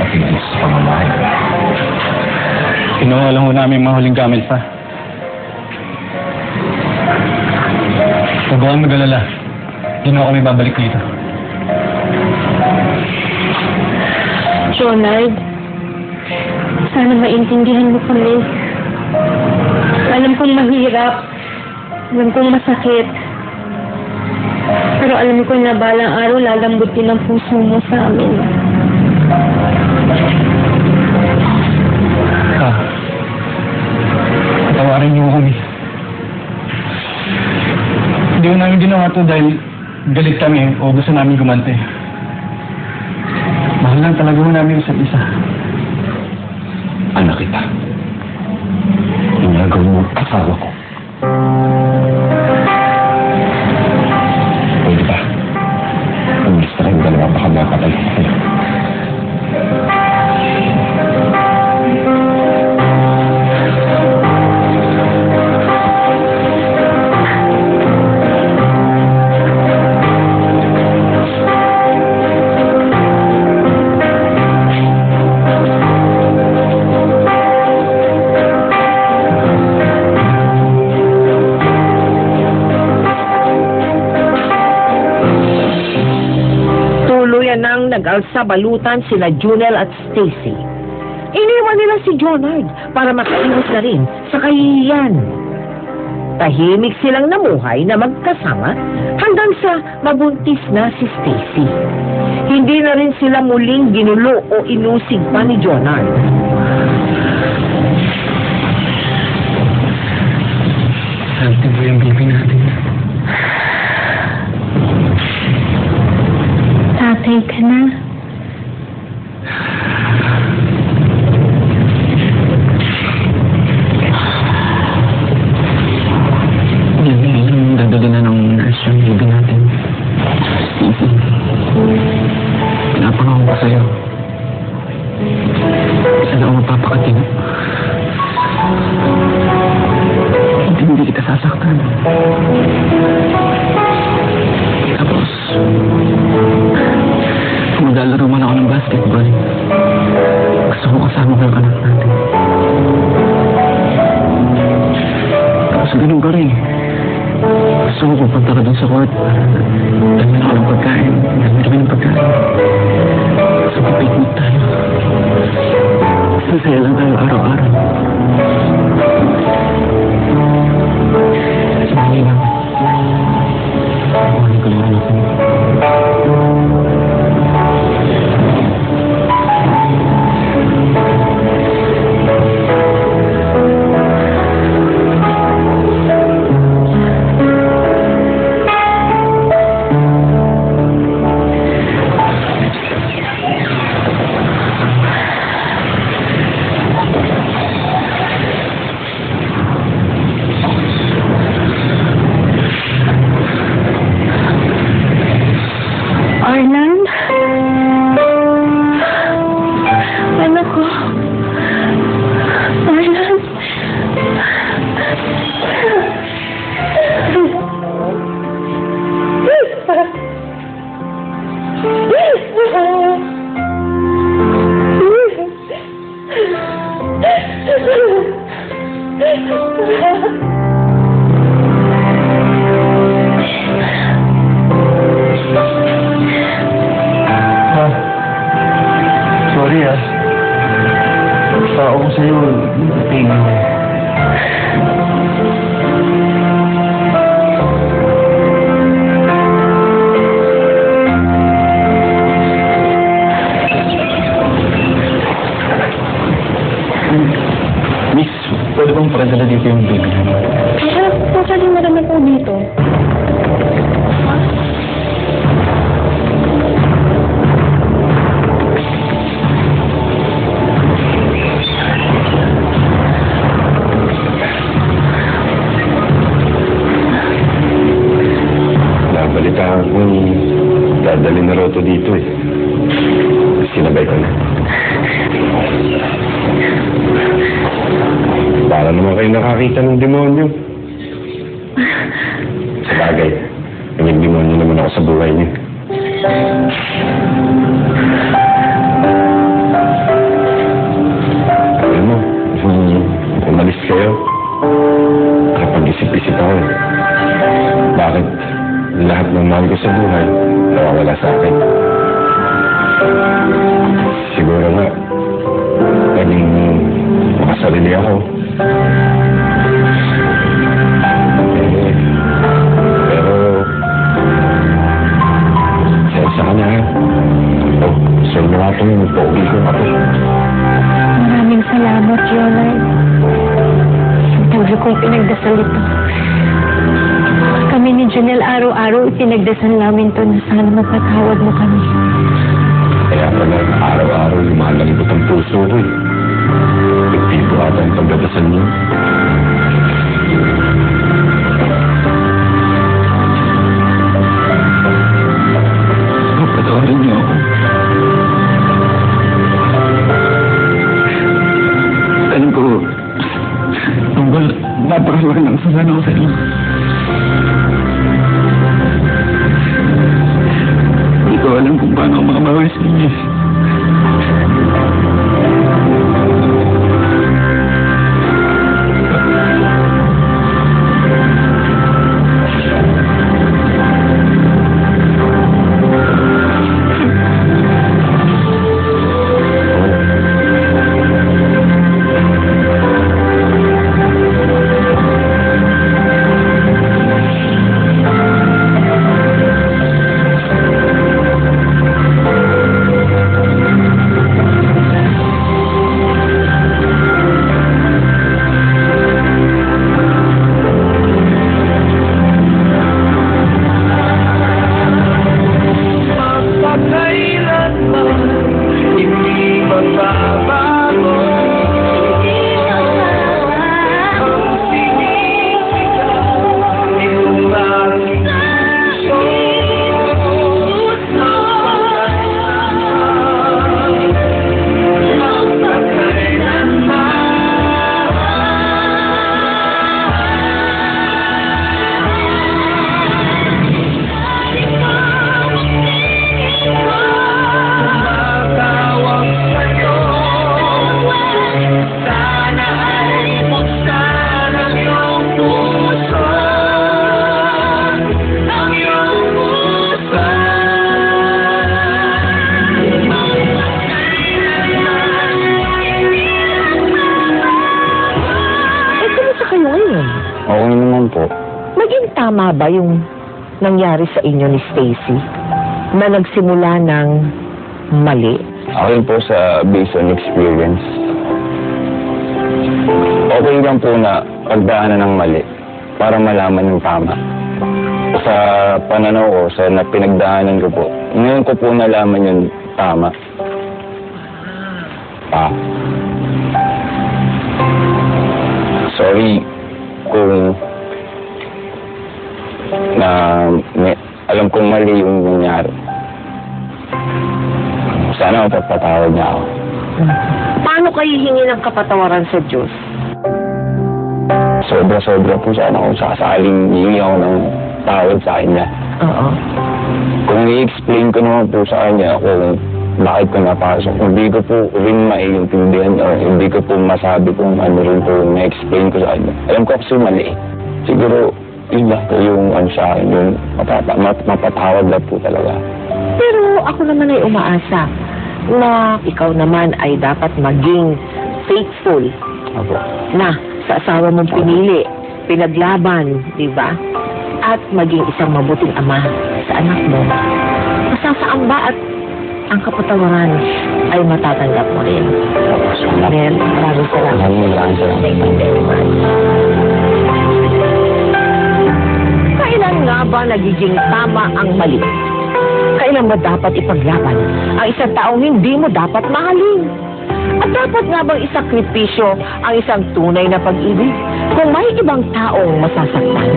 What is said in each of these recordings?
natin dito sa pamamahay. Kinuha lang ho namin mga huling gamit pa. Huwag kang mag-alala. Hindi na kami babalik dito. Jonard, sana maintindihan mo kami. Alam kong mahirap. Alam kong masakit. Pero alam ko na balang araw lalambutin ang puso mo sa amin. Patawarin niyo kami. Hindi ko namin ginawa ito dahil galit kami o gusto namin gumante. Mahal lang talaga mo namin isa't isa. Anak kita. Inagaw mo ang asawa ko. Pwede ba? Umalis na kayong dalawa, baka makapatay ko kayo. Nang nag-alsabalutan sila Junel at Stacy. Iniwan nila si Jonard para makaiwas na rin sa kahihiyan. Tahimik silang namuhay na magkasama hanggang sa mabuntis na si Stacy. Hindi na rin sila muling ginulo o inusig pa ni Jonard. Healthy po yung baby natin. Tatay ka na. Dadali na ng nurse yung baby natin. Pinapangako ko sa'yo. Sana ako magpapakatino. Hindi kita sasaktan. Tapos, maglalaro man ako ng basketball. Gusto ko kasama ko yung anak natin. Tapos ganun ka rin. Gusto ko pupunta ka dun sa court para dami ako ng pagkain. Dami kami ng pagkain. So mag-picnic tayo. Sasaya lang tayo araw-araw. Sumali lang. Kuhanin ko lang anak mo. Arlan? Anak ko. Arlan? Sorry Tao ko sa'yo, pain mo. Miss, pwede bang paradala dito yung baby namin? Pero, pasaling na naman po dito. Nabalitaan kong dadali na raw to dito eh. Sinabay ko na. Para naman kayo nakakita ng demonyo. Sa bagay, may demonyo naman ako sa buhay niyo. Siguro nga, naging makasarili ako. Pero, sa kanya, sir mo nga itong pogi ko ako. Maraming salamat, Leonard. Ang tagal kong pinagdasal ito. Kami ni Junel araw-araw ipinagdasal namin to na sana mapatawad mo kami. Kaya pala, araw-araw lumalambot ang puso ko eh. Nagpipo ata ang pagdadasal niyo. Patawarin niyo ako. Alam ko, tungkol, napakalaki ng sasana ko sa inyo. Hindi ko alam kung paano ako makabawi sa inyo. Okay naman po. Naging tama ba yung nangyari sa inyo ni Stacy na nagsimula ng mali? Akin po sa based on experience. Okay lang po na pagdaanan ng mali para malaman yung tama. Sa pananaw ko, sa pinagdaanan ko po, ngayon ko po nalaman yung tama. Sorry kung alam kong mali yung nangyari. Sana mapapatawad niya ako. Paano kayo hingi ng kapatawaran sa Diyos? Sobra-sobra po sana kung sakasaling hihingi ako ng tawad sa kanya. Oo. Kung i-explain ko naman po sa kanya kung bakit ko napasok, hindi ko po rin maiintindihan o hindi ko po masabi kung ano rin po na-explain ko sa kanya. Alam ko kasi mali. Siguro, yun lang po yung sa akin, yung mapatawad lang po talaga. Pero ako naman ay umaasa na ikaw naman ay dapat maging faithful Apo. na sa asawa mong pinili, pinaglaban, di ba? At maging isang mabuting ama sa anak mo. Masasaan ba at ang kapatawaran ay matatanggap mo rin? Mel, maraming salamat. Maraming salamat. Thank you very much. Kailan nga ba nagiging tama ang mali? Kailan ba dapat ipaglaban ang isang taong hindi mo dapat mahalin? At dapat nga bang isakripisyo ang isang tunay na pag-ibig kung may ibang taong masasaktan?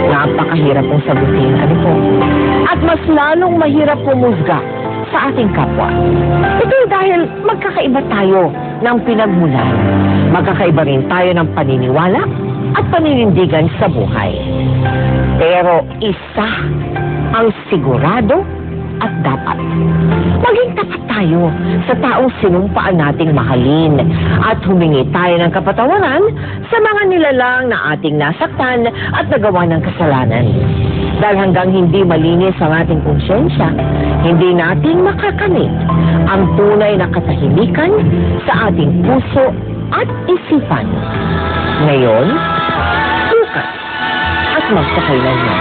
Napakahirap pong sagutin, ano po? At mas lalong mahirap pumusga sa ating kapwa. Ito dahil magkakaiba tayo ng pinagmulan. Magkakaiba rin tayo ng paniniwala at paninindigan sa buhay. Pero isa ang sigurado at dapat. Maging tapat tayo sa taong sinumpaan nating mahalin at humingi tayo ng kapatawaran sa mga nilalang na ating nasaktan at nagawa ng kasalanan. Dahil hanggang hindi malinis ang ating konsyensya, hindi natin makakamit ang tunay na katahimikan sa ating puso at isipan. Ngayon, bukas at magpakailanman.